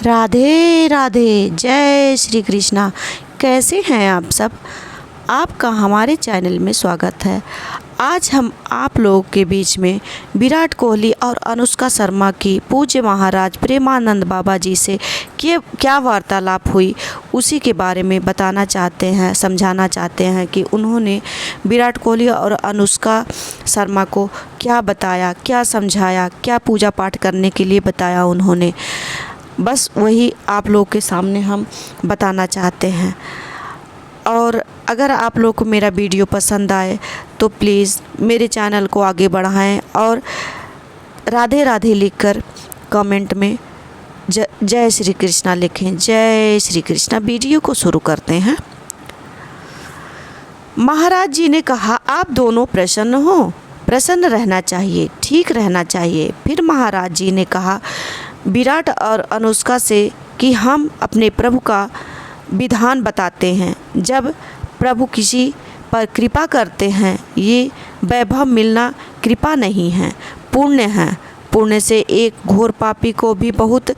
राधे राधे, जय श्री कृष्णा। कैसे हैं आप सब? आपका हमारे चैनल में स्वागत है। आज हम आप लोगों के बीच में विराट कोहली और अनुष्का शर्मा की पूज्य महाराज प्रेमानंद बाबा जी से क्या वार्तालाप हुई, उसी के बारे में बताना चाहते हैं, समझाना चाहते हैं कि उन्होंने विराट कोहली और अनुष्का शर्मा को क्या बताया, क्या समझाया, क्या पूजा पाठ करने के लिए बताया उन्होंने। बस वही आप लोग के सामने हम बताना चाहते हैं। और अगर आप लोग को मेरा वीडियो पसंद आए तो प्लीज़ मेरे चैनल को आगे बढ़ाएं और राधे राधे लिखकर कमेंट में जय श्री कृष्णा लिखें। जय श्री कृष्णा। वीडियो को शुरू करते हैं। महाराज जी ने कहा, आप दोनों प्रसन्न हो? प्रसन्न रहना चाहिए, ठीक रहना चाहिए। फिर महाराज जी ने कहा विराट और अनुष्का से कि हम अपने प्रभु का विधान बताते हैं। जब प्रभु किसी पर कृपा करते हैं, ये वैभव मिलना कृपा नहीं है, पुण्य है। पुण्य से एक घोर पापी को भी बहुत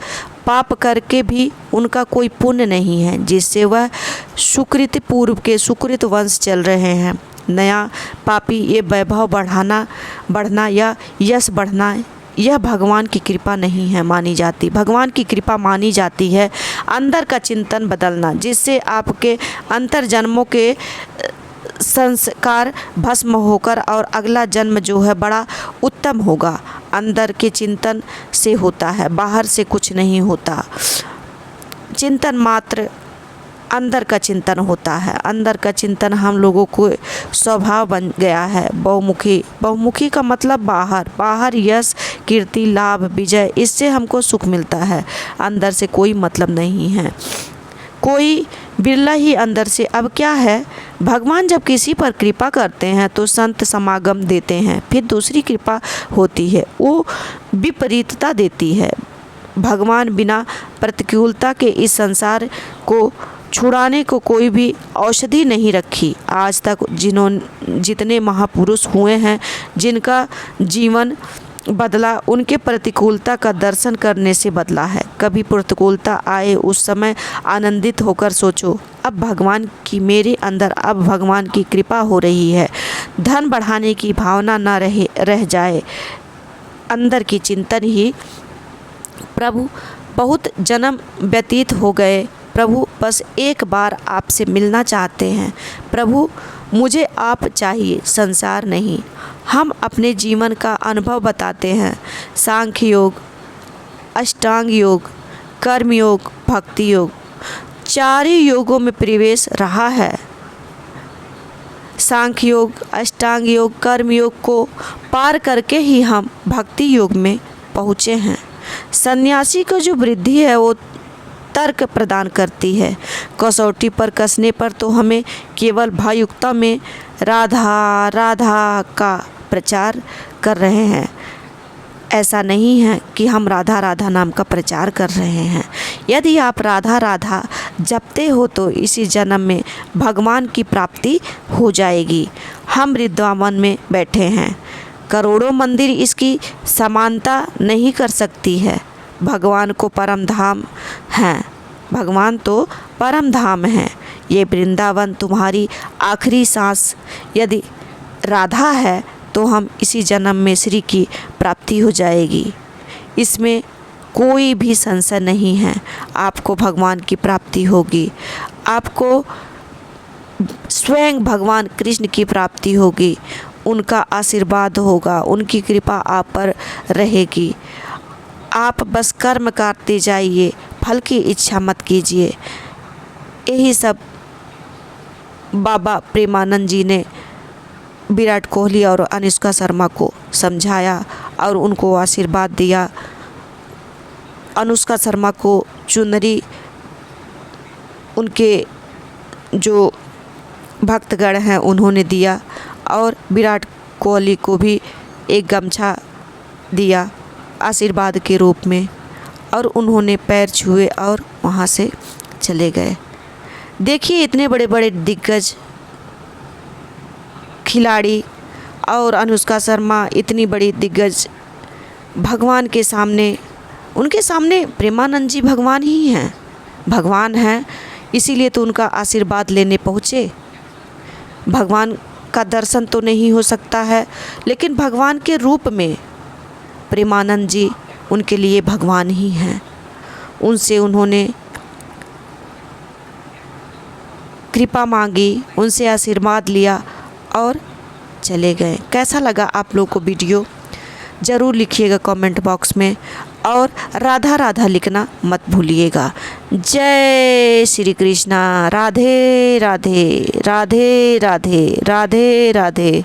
पाप करके भी उनका कोई पुण्य नहीं है, जिससे वह सुकृत पूर्व के सुकृत वंश चल रहे हैं। नया पापी ये वैभव बढ़ना या यश बढ़ना, यह भगवान की कृपा नहीं है मानी जाती। भगवान की कृपा मानी जाती है अंदर का चिंतन बदलना, जिससे आपके अंतर जन्मों के संस्कार भस्म होकर और अगला जन्म जो है बड़ा उत्तम होगा। अंदर के चिंतन से होता है, बाहर से कुछ नहीं होता। चिंतन मात्र अंदर का चिंतन होता है। अंदर का चिंतन हम लोगों को स्वभाव बन गया है। बहुमुखी का मतलब बाहर यश, कीर्ति, लाभ, विजय, इससे हमको सुख मिलता है। अंदर से कोई मतलब नहीं है, कोई बिरला ही अंदर से। अब क्या है, भगवान जब किसी पर कृपा करते हैं तो संत समागम देते हैं, फिर दूसरी कृपा होती है, वो विपरीतता देती है। भगवान बिना प्रतिकूलता के इस संसार को छुड़ाने को कोई भी औषधि नहीं रखी। आज तक जितने महापुरुष हुए हैं, जिनका जीवन बदला, उनके प्रतिकूलता का दर्शन करने से बदला है। कभी प्रतिकूलता आए उस समय आनंदित होकर सोचो, अब भगवान की मेरे अंदर अब भगवान की कृपा हो रही है। धन बढ़ाने की भावना न रह जाए, अंदर की चिंतन ही। प्रभु बहुत जन्म व्यतीत हो गए, प्रभु बस एक बार आपसे मिलना चाहते हैं। प्रभु मुझे आप चाहिए, संसार नहीं। हम अपने जीवन का अनुभव बताते हैं। सांख्य योग, अष्टांग योग, कर्म योग, भक्ति योग, चारों योगों में प्रवेश रहा है। सांख्य योग, अष्टांग योग, कर्म योग को पार करके ही हम भक्ति योग में पहुँचे हैं। सन्यासी को जो वृद्धि है वो तर्क प्रदान करती है। कसौटी पर कसने पर तो हमें केवल भावयुक्ता में राधा राधा का प्रचार कर रहे हैं। ऐसा नहीं है कि हम राधा राधा नाम का प्रचार कर रहे हैं। यदि आप राधा राधा जपते हो तो इसी जन्म में भगवान की प्राप्ति हो जाएगी। हम वृंदावन में बैठे हैं, करोड़ों मंदिर इसकी समानता नहीं कर सकती है। भगवान को परम धाम है, भगवान तो परम धाम है। ये वृंदावन तुम्हारी आखिरी सांस यदि राधा है तो हम इसी जन्म में श्री की प्राप्ति हो जाएगी। इसमें कोई भी संशय नहीं है। आपको भगवान की प्राप्ति होगी, आपको स्वयं भगवान कृष्ण की प्राप्ति होगी, उनका आशीर्वाद होगा, उनकी कृपा आप पर रहेगी। आप बस कर्म करते जाइए, फल की इच्छा मत कीजिए। यही सब बाबा प्रेमानंद जी ने विराट कोहली और अनुष्का शर्मा को समझाया और उनको आशीर्वाद दिया। अनुष्का शर्मा को चुनरी उनके जो भक्तगण हैं उन्होंने दिया और विराट कोहली को भी एक गमछा दिया आशीर्वाद के रूप में, और उन्होंने पैर छुए और वहाँ से चले गए। देखिए, इतने बड़े बड़े दिग्गज खिलाड़ी और अनुष्का शर्मा इतनी बड़ी दिग्गज भगवान के सामने उनके सामने प्रेमानंद जी भगवान ही हैं, भगवान हैं, इसीलिए तो उनका आशीर्वाद लेने पहुँचे। भगवान का दर्शन तो नहीं हो सकता है, लेकिन भगवान के रूप में प्रेमानंद जी उनके लिए भगवान ही हैं। उनसे उन्होंने कृपा मांगी, उनसे आशीर्वाद लिया और चले गए। कैसा लगा आप लोग को वीडियो ज़रूर लिखिएगा कमेंट बॉक्स में, और राधा राधा लिखना मत भूलिएगा। जय श्री कृष्णा। राधे राधे, राधे राधे, राधे राधे।